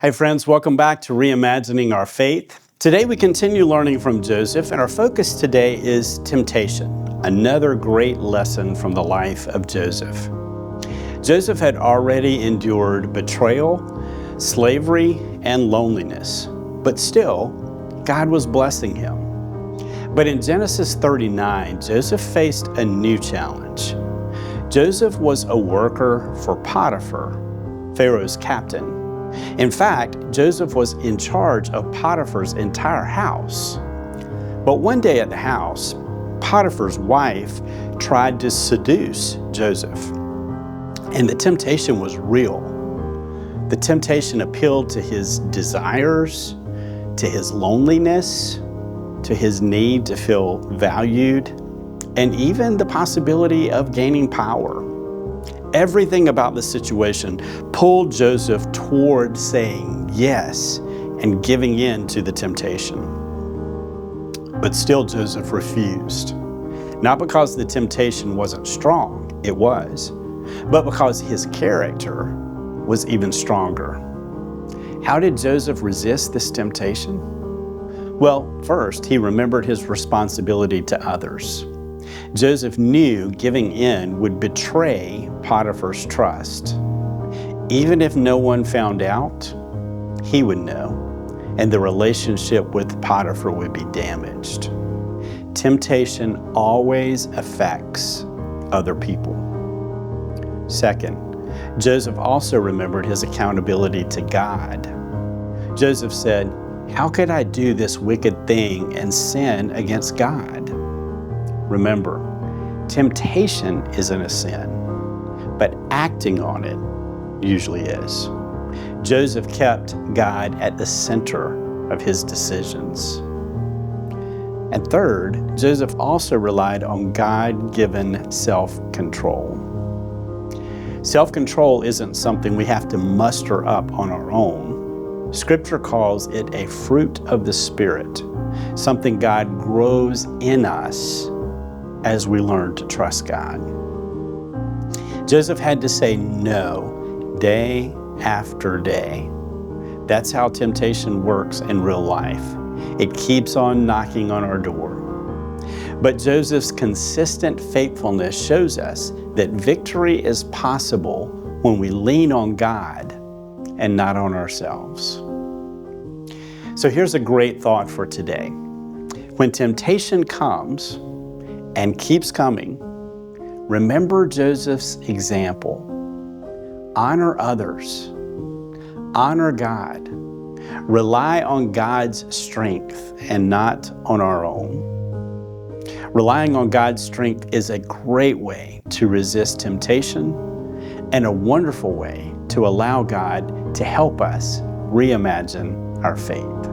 Hey friends, welcome back to Reimagining Our Faith. Today we continue learning from Joseph, and our focus today is temptation, another great lesson from the life of Joseph. Joseph had already endured betrayal, slavery, and loneliness, but still, God was blessing him. But in Genesis 39, Joseph faced a new challenge. Joseph was a worker for Potiphar, Pharaoh's captain. In fact, Joseph was in charge of Potiphar's entire house. But one day at the house, Potiphar's wife tried to seduce Joseph. And the temptation was real. The temptation appealed to his desires, to his loneliness, to his need to feel valued, and even the possibility of gaining power. Everything about the situation pulled Joseph toward saying yes and giving in to the temptation. But still Joseph refused. Not because the temptation wasn't strong, it was, but because his character was even stronger. How did Joseph resist this temptation? Well, first, he remembered his responsibility to others. Joseph knew giving in would betray Potiphar's trust. Even if no one found out, he would know, and the relationship with Potiphar would be damaged. Temptation always affects other people. Second, Joseph also remembered his accountability to God. Joseph said, "How could I do this wicked thing and sin against God?" Remember, temptation isn't a sin, but acting on it usually is. Joseph kept God at the center of his decisions. And third, Joseph also relied on God-given self-control. Self-control isn't something we have to muster up on our own. Scripture calls it a fruit of the Spirit, something God grows in us as we learn to trust God. Joseph had to say no day after day. That's how temptation works in real life. It keeps on knocking on our door. But Joseph's consistent faithfulness shows us that victory is possible when we lean on God and not on ourselves. So here's a great thought for today. When temptation comes and keeps coming, remember Joseph's example. Honor others. Honor God. Rely on God's strength and not on our own. Relying on God's strength is a great way to resist temptation and a wonderful way to allow God to help us reimagine our faith.